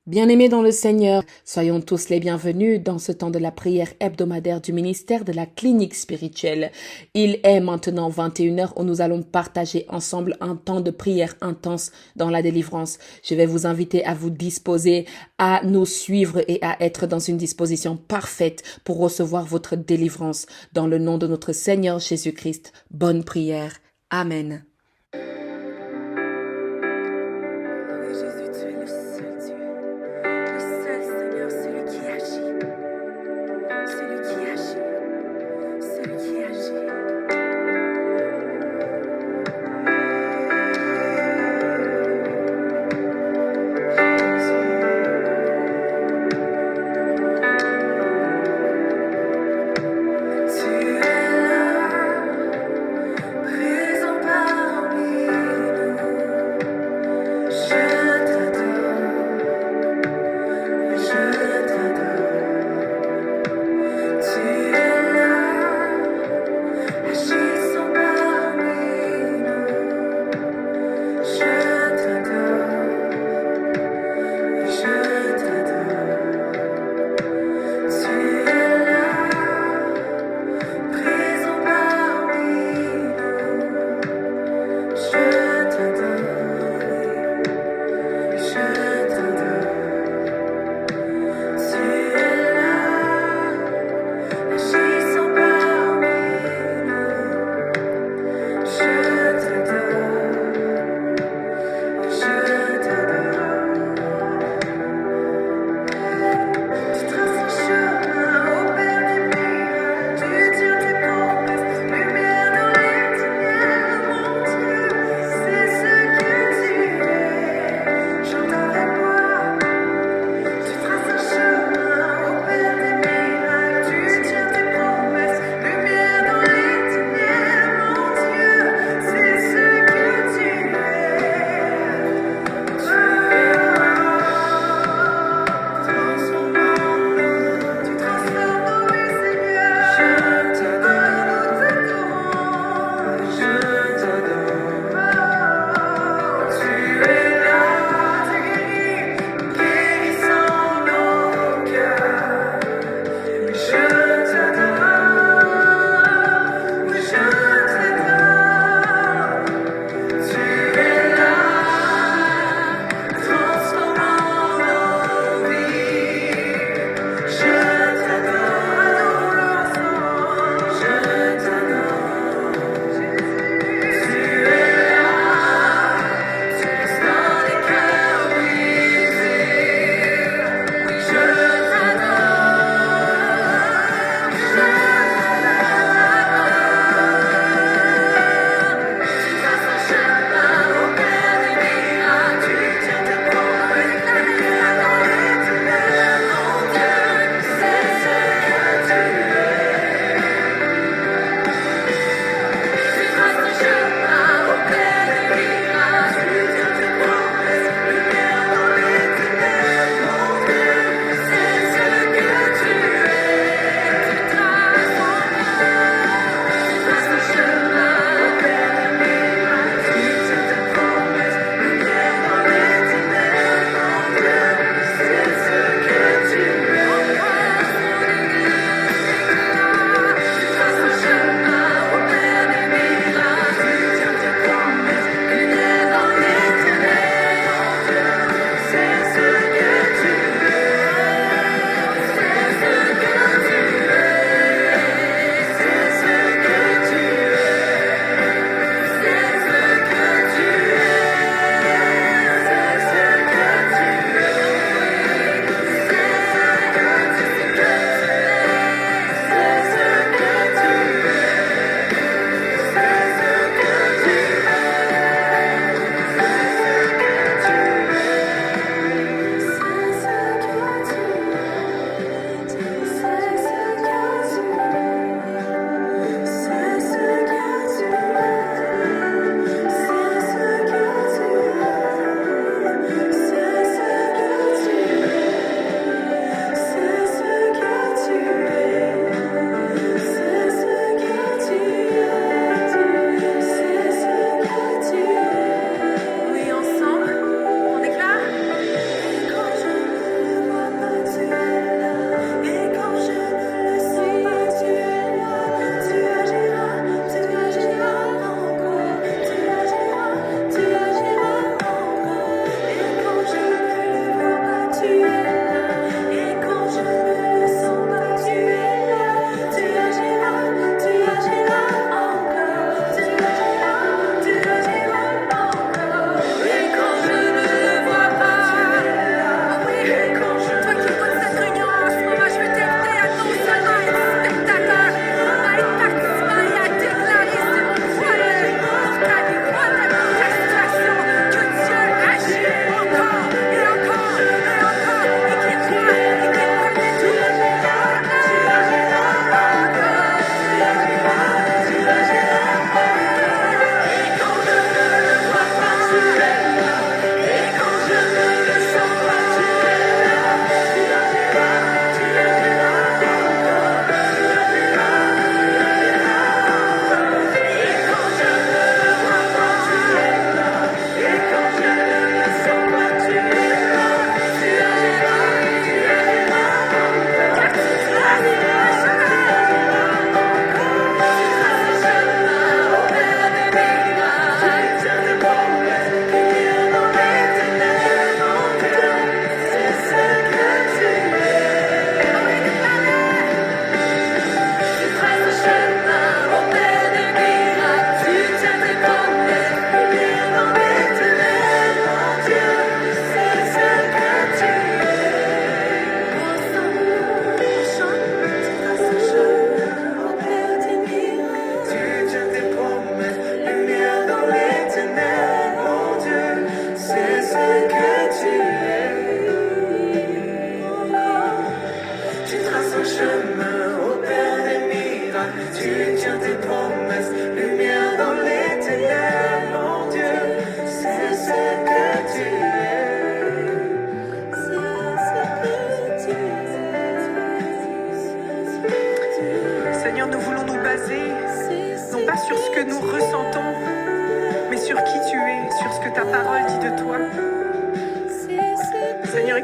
Bien-aimés dans le Seigneur, soyons tous les bienvenus dans ce temps de la prière hebdomadaire du ministère de la clinique spirituelle. Il est maintenant 21 heures où nous allons partager ensemble un temps de prière intense dans la délivrance. Je vais vous inviter à vous disposer, à nous suivre et à être dans une disposition parfaite pour recevoir votre délivrance. Dans le nom de notre Seigneur Jésus-Christ, bonne prière. Amen. Oui, Jésus, tu es le seul Dieu, le seul Seigneur, celui qui agit, celui qui agit, celui qui agit. Tu es là, présent parmi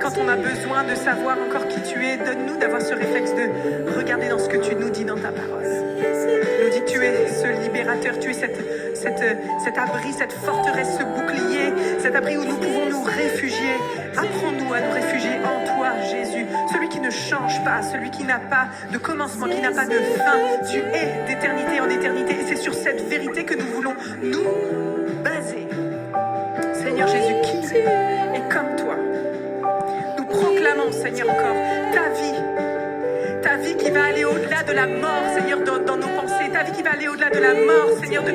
quand on a besoin de savoir encore qui tu es, donne-nous d'avoir ce réflexe de regarder dans ce que tu nous dis dans ta parole. Tu nous dis que tu es ce libérateur, tu es cet abri, cette forteresse, ce bouclier, cet abri où nous pouvons nous réfugier. Apprends-nous à nous réfugier en toi, Jésus, celui qui ne change pas, celui qui n'a pas de commencement, qui n'a pas de fin. Tu es d'éternité en éternité et c'est sur cette vérité que nous voulons nous baser. Seigneur Jésus, qui est comme toi? Nous proclamons, Seigneur, encore ta vie qui va aller au-delà de la mort, Seigneur, dans nos pensées, ta vie qui va aller au-delà de la mort, Seigneur, de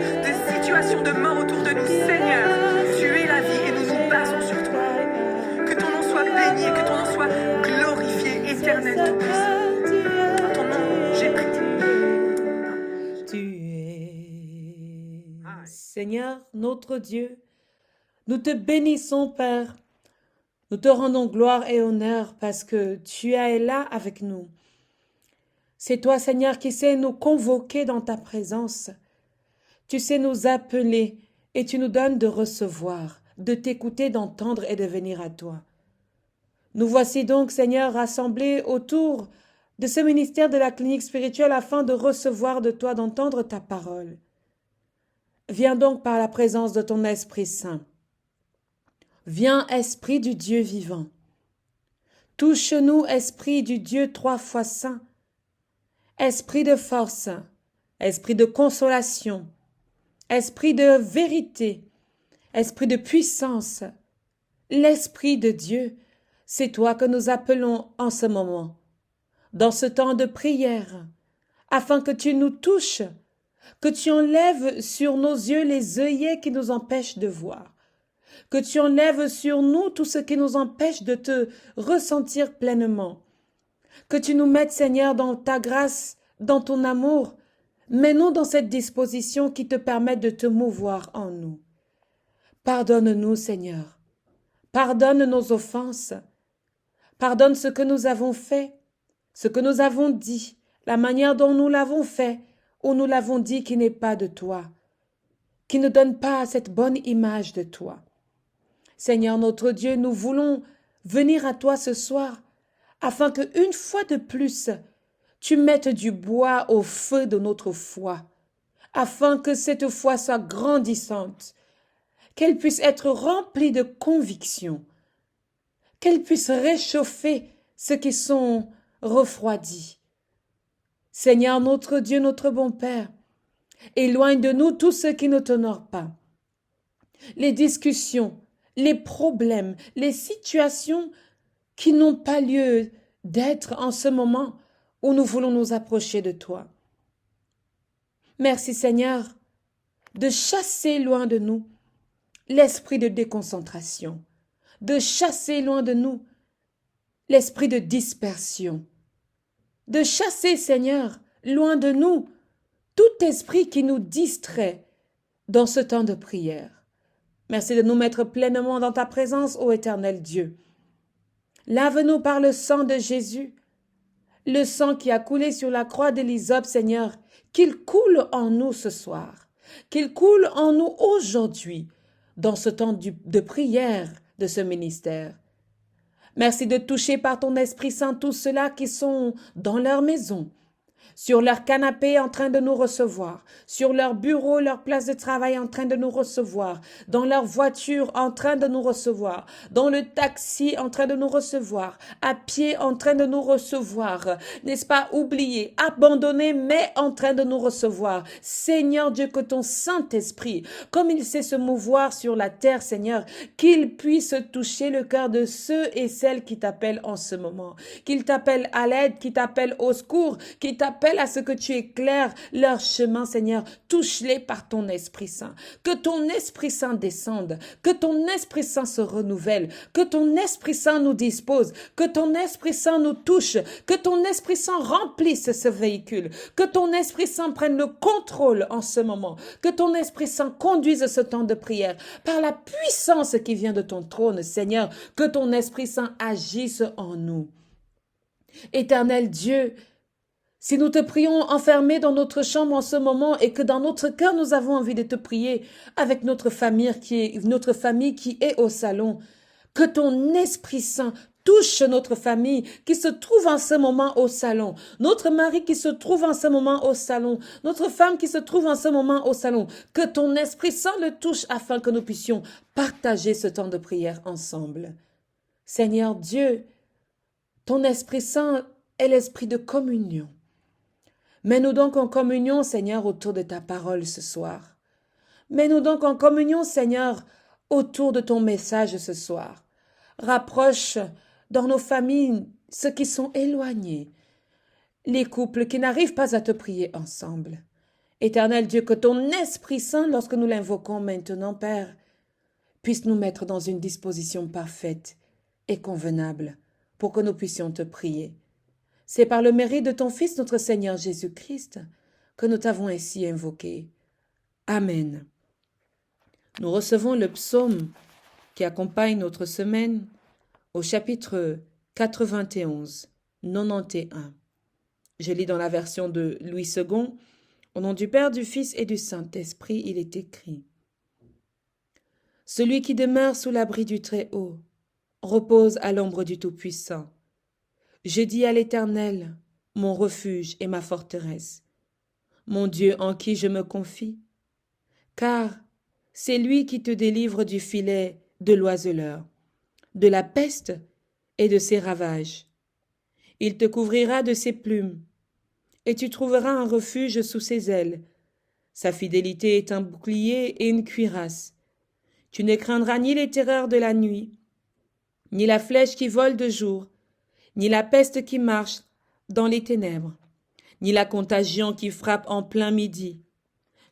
situations de mort autour de nous, Seigneur. Tu es la vie et nous nous basons sur toi. Que ton nom soit béni, que ton nom soit glorifié, éternel, tout-puissant. En ton nom, j'ai prié. Tu es, Seigneur, notre Dieu. Nous te bénissons, Père. Nous te rendons gloire et honneur parce que tu es là avec nous. C'est toi, Seigneur, qui sais nous convoquer dans ta présence. Tu sais nous appeler et tu nous donnes de recevoir, de t'écouter, d'entendre et de venir à toi. Nous voici donc, Seigneur, rassemblés autour de ce ministère de la clinique spirituelle afin de recevoir de toi, d'entendre ta parole. Viens donc par la présence de ton Esprit Saint. Viens, Esprit du Dieu vivant. Touche-nous, Esprit du Dieu 3 fois saint. Esprit de force, Esprit de consolation, Esprit de vérité, Esprit de puissance. L'Esprit de Dieu, c'est toi que nous appelons en ce moment, dans ce temps de prière, afin que tu nous touches, que tu enlèves sur nos yeux les œillets qui nous empêchent de voir, que tu enlèves sur nous tout ce qui nous empêche de te ressentir pleinement, que tu nous mettes, Seigneur, dans ta grâce, dans ton amour, mets-nous dans cette disposition qui te permet de te mouvoir en nous. Pardonne-nous, Seigneur, pardonne nos offenses, pardonne ce que nous avons fait, ce que nous avons dit, la manière dont nous l'avons fait, ou nous l'avons dit qui n'est pas de toi, qui ne donne pas cette bonne image de toi. Seigneur notre Dieu, nous voulons venir à toi ce soir, afin que une fois de plus, tu mettes du bois au feu de notre foi, afin que cette foi soit grandissante, qu'elle puisse être remplie de conviction, qu'elle puisse réchauffer ceux qui sont refroidis. Seigneur notre Dieu, notre bon Père, éloigne de nous tout ce qui ne t'honore pas. Les discussions, les problèmes, les situations qui n'ont pas lieu d'être en ce moment où nous voulons nous approcher de toi. Merci Seigneur de chasser loin de nous l'esprit de déconcentration, de chasser loin de nous l'esprit de dispersion, de chasser Seigneur loin de nous tout esprit qui nous distrait dans ce temps de prière. Merci de nous mettre pleinement dans ta présence, ô éternel Dieu. Lave-nous par le sang de Jésus, le sang qui a coulé sur la croix d'Élysope, Seigneur, qu'il coule en nous ce soir, qu'il coule en nous aujourd'hui, dans ce temps de prière de ce ministère. Merci de toucher par ton Esprit Saint tous ceux-là qui sont dans leur maison, sur leur canapé en train de nous recevoir, sur leur bureau, leur place de travail en train de nous recevoir, dans leur voiture en train de nous recevoir, dans le taxi en train de nous recevoir, à pied en train de nous recevoir, n'est-ce pas oublié, abandonné mais en train de nous recevoir. Seigneur Dieu, que ton Saint-Esprit, comme il sait se mouvoir sur la terre, Seigneur, qu'il puisse toucher le cœur de ceux et celles qui t'appellent en ce moment, qu'ils t'appellent à l'aide, qui t'appellent au secours, qui t'appellent à ce que tu éclaires leur chemin, Seigneur. Touche-les par ton Esprit Saint. Que ton Esprit Saint descende, que ton Esprit Saint se renouvelle, que ton Esprit Saint nous dispose, que ton Esprit Saint nous touche, que ton Esprit Saint remplisse ce véhicule, que ton Esprit Saint prenne le contrôle en ce moment, que ton Esprit Saint conduise ce temps de prière par la puissance qui vient de ton trône, Seigneur, que ton Esprit Saint agisse en nous. Éternel Dieu, si nous te prions enfermés dans notre chambre en ce moment et que dans notre cœur nous avons envie de te prier avec notre famille qui est au salon, que ton Esprit Saint touche notre famille qui se trouve en ce moment au salon, notre mari qui se trouve en ce moment au salon, notre femme qui se trouve en ce moment au salon. Que ton Esprit Saint le touche afin que nous puissions partager ce temps de prière ensemble. Seigneur Dieu, ton Esprit Saint est l'esprit de communion. Mets-nous donc en communion, Seigneur, autour de ta parole ce soir. Mets-nous donc en communion, Seigneur, autour de ton message ce soir. Rapproche dans nos familles ceux qui sont éloignés, les couples qui n'arrivent pas à te prier ensemble. Éternel Dieu, que ton Esprit Saint, lorsque nous l'invoquons maintenant, Père, puisse nous mettre dans une disposition parfaite et convenable pour que nous puissions te prier. C'est par le mérite de ton Fils, notre Seigneur Jésus-Christ, que nous t'avons ainsi invoqué. Amen. Nous recevons le psaume qui accompagne notre semaine au chapitre 91, 91. Je lis dans la version de Louis II. Au nom du Père, du Fils et du Saint-Esprit, il est écrit: Celui qui demeure sous l'abri du Très-Haut repose à l'ombre du Tout-Puissant. Je dis à l'Éternel, mon refuge et ma forteresse, mon Dieu en qui je me confie, car c'est lui qui te délivre du filet de l'oiseleur, de la peste et de ses ravages. Il te couvrira de ses plumes, et tu trouveras un refuge sous ses ailes. Sa fidélité est un bouclier et une cuirasse. Tu ne craindras ni les terreurs de la nuit, ni la flèche qui vole de jour, ni la peste qui marche dans les ténèbres, ni la contagion qui frappe en plein midi.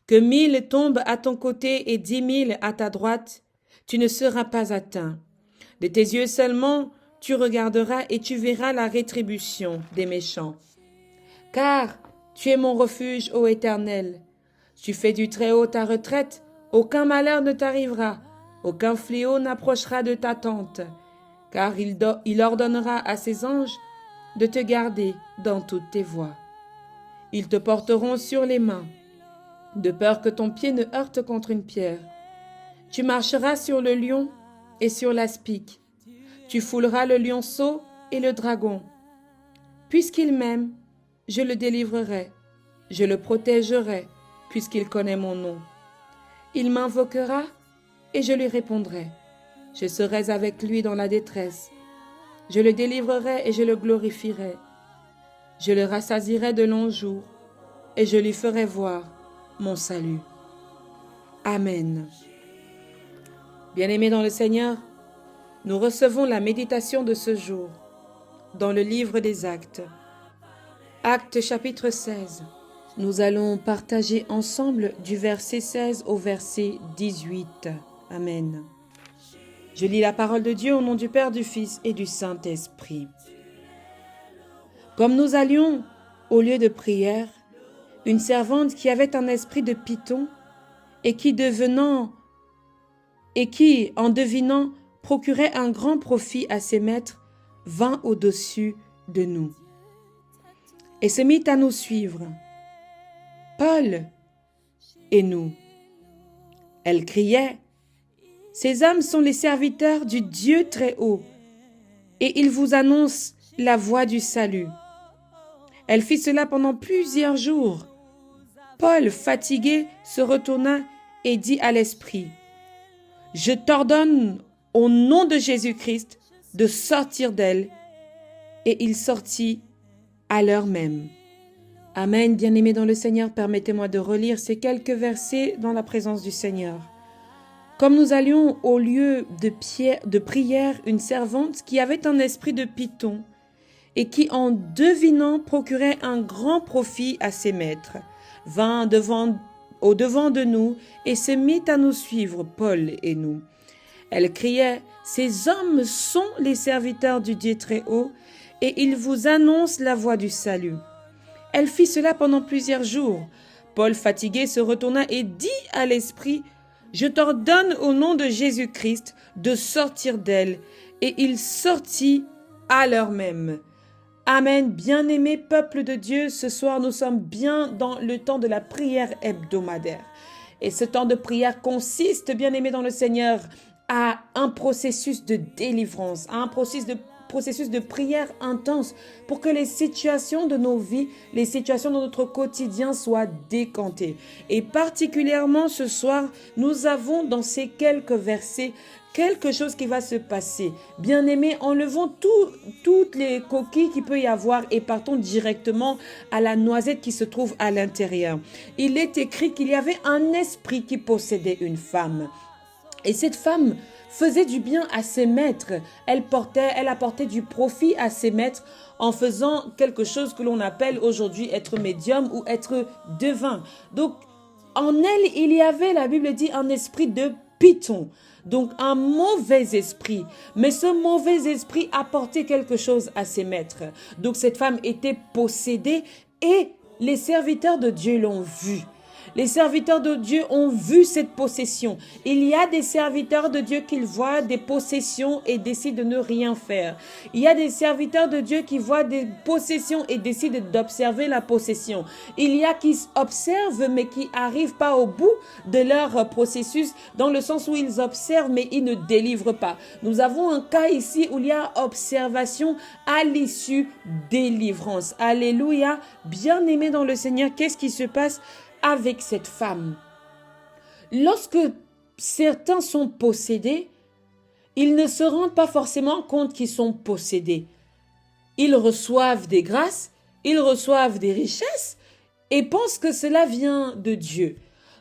Que 1000 tombent à ton côté et 10 000 à ta droite, tu ne seras pas atteint. De tes yeux seulement, tu regarderas et tu verras la rétribution des méchants. Car tu es mon refuge, ô Éternel. Tu fais du Très-Haut ta retraite, aucun malheur ne t'arrivera, aucun fléau n'approchera de ta tente. Car il ordonnera à ses anges de te garder dans toutes tes voies. Ils te porteront sur les mains, de peur que ton pied ne heurte contre une pierre. Tu marcheras sur le lion et sur l'aspic. Tu fouleras le lionceau et le dragon. Puisqu'il m'aime, je le délivrerai, je le protégerai, puisqu'il connaît mon nom. Il m'invoquera et je lui répondrai. Je serai avec lui dans la détresse. Je le délivrerai et je le glorifierai. Je le rassasierai de longs jours et je lui ferai voir mon salut. Amen. Bien-aimés dans le Seigneur, nous recevons la méditation de ce jour dans le livre des Actes. Actes chapitre 16. Nous allons partager ensemble du verset 16 au verset 18. Amen. Je lis la parole de Dieu au nom du Père, du Fils et du Saint-Esprit. Comme nous allions au lieu de prière, une servante qui avait un esprit de python et qui, en devinant, procurait un grand profit à ses maîtres, vint au-dessus de nous et se mit à nous suivre. Paul et nous. Elle criait: Ces hommes sont les serviteurs du Dieu très haut, et ils vous annoncent la voie du salut. Elle fit cela pendant plusieurs jours. Paul, fatigué, se retourna et dit à l'esprit: Je t'ordonne au nom de Jésus-Christ de sortir d'elle. Et il sortit à l'heure même. Amen. Bien-aimés dans le Seigneur, permettez-moi de relire ces quelques versets dans la présence du Seigneur. Comme nous allions au lieu de prière, une servante qui avait un esprit de python et qui, en devinant, procurait un grand profit à ses maîtres, vint au-devant de nous et se mit à nous suivre, Paul et nous. Elle criait: Ces hommes sont les serviteurs du Dieu très haut, et ils vous annoncent la voie du salut. Elle fit cela pendant plusieurs jours. Paul, fatigué, se retourna et dit à l'esprit: Je t'ordonne au nom de Jésus-Christ de sortir d'elle. Et il sortit à l'heure même. Amen. Bien-aimé peuple de Dieu, ce soir nous sommes bien dans le temps de la prière hebdomadaire. Et ce temps de prière consiste, bien-aimé dans le Seigneur, à un processus de délivrance, à un processus processus de prière intense pour que les situations de nos vies, les situations de notre quotidien soient décantées. Et particulièrement ce soir, nous avons dans ces quelques versets quelque chose qui va se passer. Bien-aimés, enlevons toutes les coquilles qu'il peut y avoir et partons directement à la noisette qui se trouve à l'intérieur. Il est écrit qu'il y avait un esprit qui possédait une femme. Et cette femme faisait du bien à ses maîtres. Elle apportait du profit à ses maîtres en faisant quelque chose que l'on appelle aujourd'hui être médium ou être devin. Donc, en elle, il y avait, la Bible dit, un esprit de python. Donc, un mauvais esprit. Mais ce mauvais esprit apportait quelque chose à ses maîtres. Donc, cette femme était possédée et les serviteurs de Dieu l'ont vue. Les serviteurs de Dieu ont vu cette possession. Il y a des serviteurs de Dieu qui voient des possessions et décident de ne rien faire. Il y a des serviteurs de Dieu qui voient des possessions et décident d'observer la possession. Il y a qui observent mais qui n'arrivent pas au bout de leur processus dans le sens où ils observent mais ils ne délivrent pas. Nous avons un cas ici où il y a observation à l'issue délivrance. Alléluia. Bien-aimés dans le Seigneur, qu'est-ce qui se passe avec cette femme? Lorsque certains sont possédés, ils ne se rendent pas forcément compte qu'ils sont possédés. Ils reçoivent des grâces, ils reçoivent des richesses et pensent que cela vient de Dieu.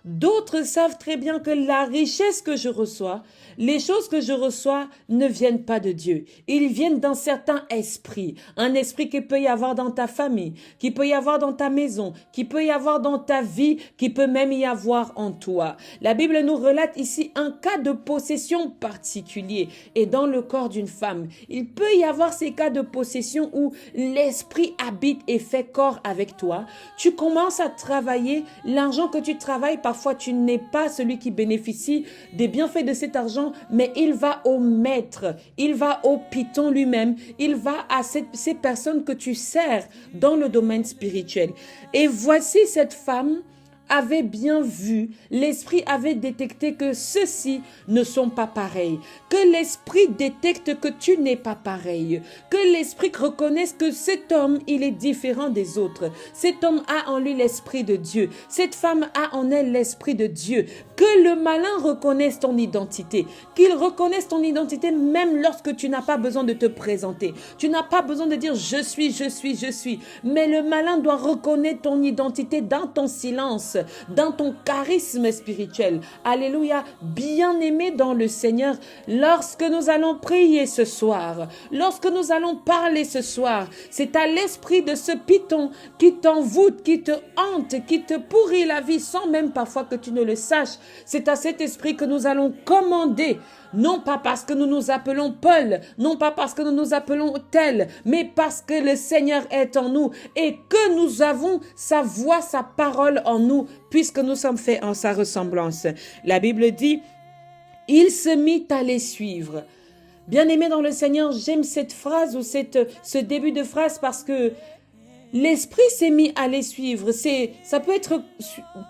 D'autres savent très bien que la richesse que je reçois, les choses que je reçois ne viennent pas de Dieu. Ils viennent d'un certain esprit. Un esprit qui peut y avoir dans ta famille, qui peut y avoir dans ta maison, qui peut y avoir dans ta vie, qui peut même y avoir en toi. La Bible nous relate ici un cas de possession particulier. Et dans le corps d'une femme, il peut y avoir ces cas de possession où l'esprit habite et fait corps avec toi. Tu commences à travailler, l'argent que tu travailles, parfois tu n'es pas celui qui bénéficie des bienfaits de cet argent, mais il va au maître, il va au python lui-même, il va à ces personnes que tu sers dans le domaine spirituel. Et voici cette femme avait bien vu, l'esprit avait détecté que ceux-ci ne sont pas pareils, que l'esprit détecte que tu n'es pas pareil, que l'esprit reconnaisse que cet homme, il est différent des autres. Cet homme a en lui l'esprit de Dieu, cette femme a en elle l'esprit de Dieu, que le malin reconnaisse ton identité, qu'il reconnaisse ton identité même lorsque tu n'as pas besoin de te présenter. Tu n'as pas besoin de dire je suis, mais le malin doit reconnaître ton identité dans ton silence, dans ton charisme spirituel. Alléluia. Bien-aimé dans le Seigneur, lorsque nous allons prier ce soir, lorsque nous allons parler ce soir, c'est à l'esprit de ce python qui t'envoûte, qui te hante, qui te pourrit la vie sans même parfois que tu ne le saches. C'est à cet esprit que nous allons commander, non pas parce que nous nous appelons Paul, non pas parce que nous nous appelons tel, mais parce que le Seigneur est en nous et que nous avons sa voix, sa parole en nous, puisque nous sommes faits en sa ressemblance. La Bible dit, il se mit à les suivre. Bien-aimé dans le Seigneur, j'aime cette phrase ou ce début de phrase parce que l'esprit s'est mis à les suivre. Ça peut être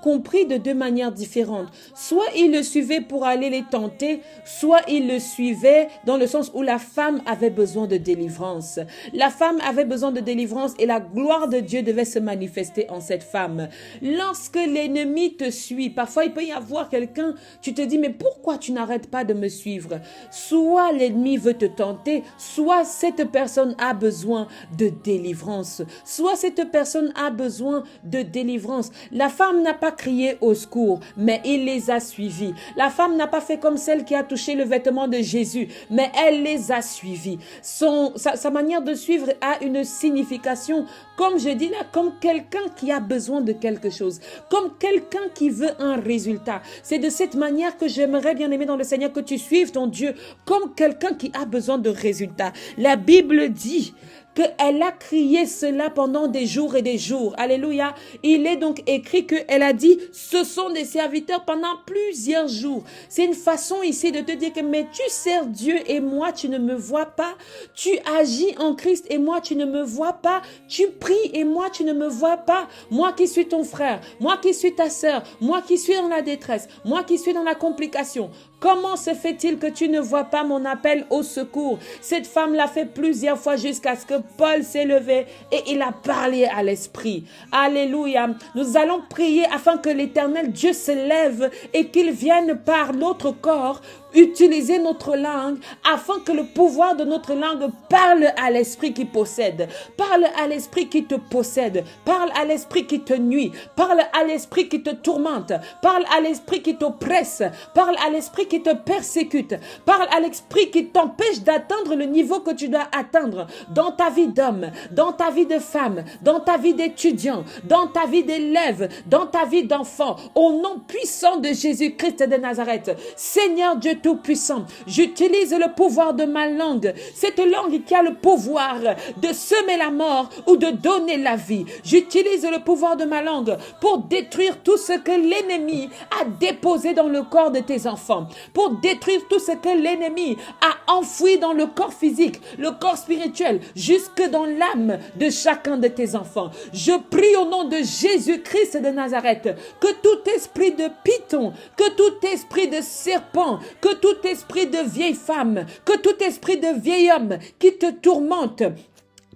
compris de deux manières différentes. Soit il le suivait pour aller les tenter, soit il le suivait dans le sens où la femme avait besoin de délivrance. La femme avait besoin de délivrance et la gloire de Dieu devait se manifester en cette femme. Lorsque l'ennemi te suit, parfois il peut y avoir quelqu'un, tu te dis mais pourquoi tu n'arrêtes pas de me suivre? Soit l'ennemi veut te tenter, soit cette personne a besoin de délivrance, soit cette personne a besoin de délivrance. La femme n'a pas crié au secours, mais il les a suivis. La femme n'a pas fait comme celle qui a touché le vêtement de Jésus, mais elle les a suivis. Sa manière de suivre a une signification, comme je dis là, comme quelqu'un qui a besoin de quelque chose, comme quelqu'un qui veut un résultat. C'est de cette manière que j'aimerais, bien aimé dans le Seigneur, que tu suives ton Dieu comme quelqu'un qui a besoin de résultats. La Bible dit qu'elle a crié cela pendant des jours et des jours. Alléluia. Il est donc écrit qu'elle a dit, ce sont des serviteurs pendant plusieurs jours. C'est une façon ici de te dire que, mais tu sers Dieu et moi, tu ne me vois pas. Tu agis en Christ et moi, tu ne me vois pas. Tu pries et moi, tu ne me vois pas. Moi qui suis ton frère, moi qui suis ta sœur, moi qui suis dans la détresse, moi qui suis dans la complication. Comment se fait-il que tu ne vois pas mon appel au secours? Cette femme l'a fait plusieurs fois jusqu'à ce que Paul s'est levé et il a parlé à l'Esprit. Alléluia. Nous allons prier afin que l'Éternel Dieu se lève et qu'il vienne par notre corps utiliser notre langue afin que le pouvoir de notre langue parle à l'esprit qui possède, parle à l'esprit qui te possède, parle à l'esprit qui te nuit, parle à l'esprit qui te tourmente, parle à l'esprit qui t'oppresse, parle à l'esprit qui te persécute, parle à l'esprit qui t'empêche d'atteindre le niveau que tu dois atteindre dans ta vie d'homme, dans ta vie de femme, dans ta vie d'étudiant, dans ta vie d'élève, dans ta vie d'enfant, au nom puissant de Jésus-Christ de Nazareth. Seigneur Dieu Tout-Puissant, j'utilise le pouvoir de ma langue, cette langue qui a le pouvoir de semer la mort ou de donner la vie. J'utilise le pouvoir de ma langue pour détruire tout ce que l'ennemi a déposé dans le corps de tes enfants, pour détruire tout ce que l'ennemi a enfoui dans le corps physique, le corps spirituel, jusque dans l'âme de chacun de tes enfants. Je prie au nom de Jésus-Christ de Nazareth que tout esprit de python, que tout esprit de serpent, que tout esprit de vieille femme, que tout esprit de vieil homme qui te tourmente,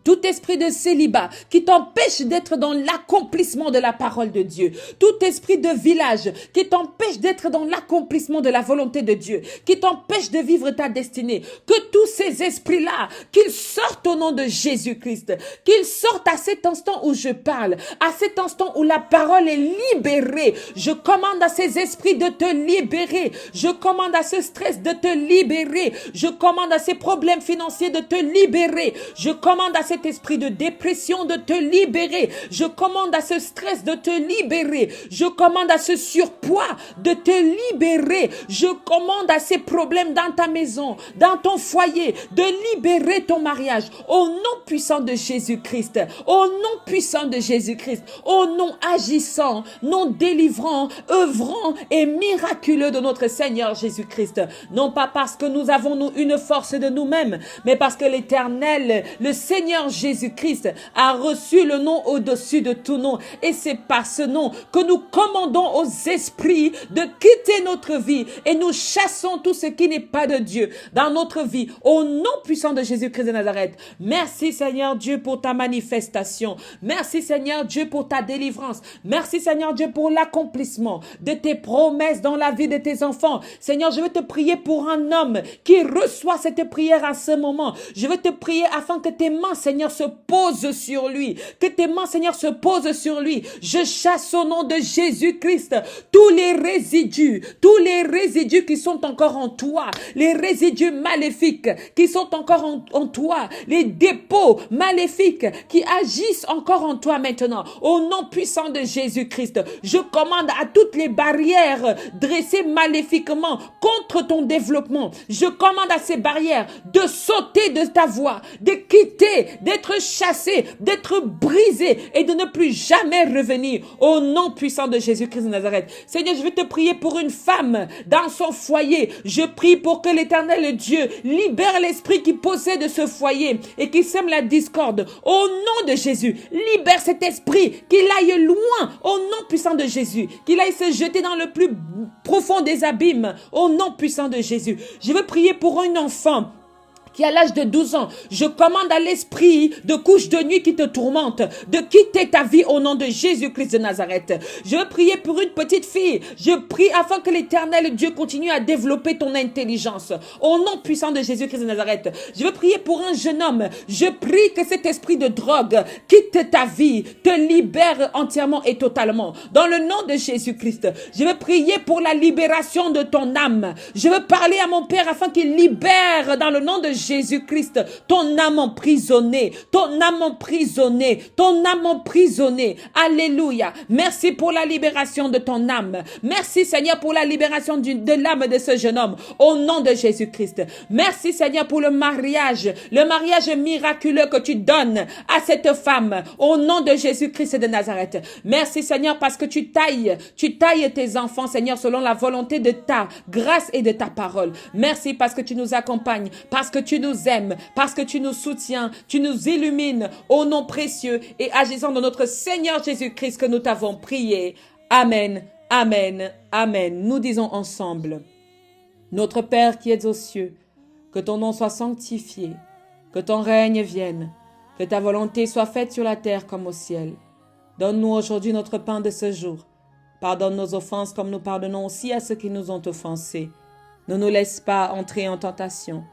tout esprit de célibat qui t'empêche d'être dans l'accomplissement de la parole de Dieu, tout esprit de village qui t'empêche d'être dans l'accomplissement de la volonté de Dieu, qui t'empêche de vivre ta destinée, que tous ces esprits-là, qu'ils sortent au nom de Jésus-Christ, qu'ils sortent à cet instant où je parle, à cet instant où la parole est libérée. Je commande à ces esprits de te libérer, je commande à ce stress de te libérer, je commande à ces problèmes financiers de te libérer, je commande à cet esprit de dépression de te libérer. Je commande à ce stress de te libérer. Je commande à ce surpoids de te libérer. Je commande à ces problèmes dans ta maison, dans ton foyer, de libérer ton mariage. Au nom puissant de Jésus-Christ. Au nom puissant de Jésus-Christ. Au nom agissant, non délivrant, œuvrant et miraculeux de notre Seigneur Jésus-Christ. Non pas parce que nous avons nous une force de nous-mêmes, mais parce que l'Éternel, le Seigneur Jésus-Christ a reçu le nom au-dessus de tout nom. Et c'est par ce nom que nous commandons aux esprits de quitter notre vie et nous chassons tout ce qui n'est pas de Dieu dans notre vie. Au nom puissant de Jésus-Christ de Nazareth. Merci Seigneur Dieu pour ta manifestation. Merci Seigneur Dieu pour ta délivrance. Merci Seigneur Dieu pour l'accomplissement de tes promesses dans la vie de tes enfants. Seigneur, je veux te prier pour un homme qui reçoit cette prière à ce moment. Je veux te prier afin que tes mains, Seigneur, se posent sur lui. Que tes mains, Seigneur, se posent sur lui. Je chasse au nom de Jésus-Christ tous les résidus qui sont encore en toi, les résidus maléfiques qui sont encore en toi, les dépôts maléfiques qui agissent encore en toi maintenant. Au nom puissant de Jésus-Christ, je commande à toutes les barrières dressées maléfiquement contre ton développement. Je commande à ces barrières de sauter de ta voie, de quitter, d'être chassé, d'être brisé et de ne plus jamais revenir. Au nom puissant de Jésus-Christ de Nazareth. Seigneur, je veux te prier pour une femme dans son foyer. Je prie pour que l'Éternel Dieu libère l'esprit qui possède ce foyer et qui sème la discorde. Au nom de Jésus, libère cet esprit, qu'il aille loin. Au nom puissant de Jésus, qu'il aille se jeter dans le plus profond des abîmes. Au nom puissant de Jésus. Je veux prier pour un enfant qui à l'âge de 12 ans, je commande à l'esprit de couche de nuit qui te tourmente de quitter ta vie au nom de Jésus-Christ de Nazareth. Je veux prier pour une petite fille. Je prie afin que l'Éternel Dieu continue à développer ton intelligence. Au nom puissant de Jésus-Christ de Nazareth. Je veux prier pour un jeune homme. Je prie que cet esprit de drogue quitte ta vie, te libère entièrement et totalement. Dans le nom de Jésus-Christ, je veux prier pour la libération de ton âme. Je veux parler à mon Père afin qu'il libère dans le nom de Jésus-Christ, ton âme emprisonnée, ton âme emprisonnée, ton âme emprisonnée. Alléluia. Merci pour la libération de ton âme. Merci Seigneur pour la libération de l'âme de ce jeune homme. Au nom de Jésus-Christ. Merci Seigneur pour le mariage miraculeux que tu donnes à cette femme. Au nom de Jésus-Christ de Nazareth. Merci Seigneur parce que tu tailles tes enfants Seigneur selon la volonté de ta grâce et de ta parole. Merci parce que tu nous accompagnes, parce que tu nous aimes, parce que tu nous soutiens, tu nous illumines au nom précieux et agissant de notre Seigneur Jésus-Christ que nous t'avons prié. Amen, amen, amen. Nous disons ensemble. Notre Père qui es aux cieux, que ton nom soit sanctifié, que ton règne vienne, que ta volonté soit faite sur la terre comme au ciel. Donne-nous aujourd'hui notre pain de ce jour. Pardonne nos offenses comme nous pardonnons aussi à ceux qui nous ont offensés. Ne nous laisse pas entrer en tentation,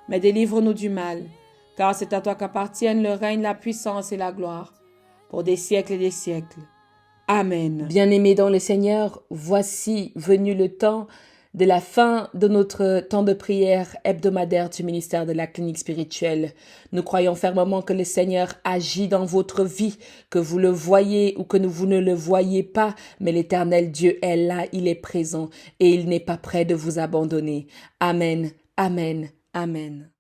mais délivre-nous du mal, car c'est à toi qu'appartiennent le règne, la puissance et la gloire, pour des siècles et des siècles. Amen. Bien-aimés dans le Seigneur, voici venu le temps de la fin de notre temps de prière hebdomadaire du ministère de la clinique spirituelle. Nous croyons fermement que le Seigneur agit dans votre vie, que vous le voyez ou que vous ne le voyez pas, mais l'Éternel Dieu est là, il est présent et il n'est pas prêt de vous abandonner. Amen, amen, amen.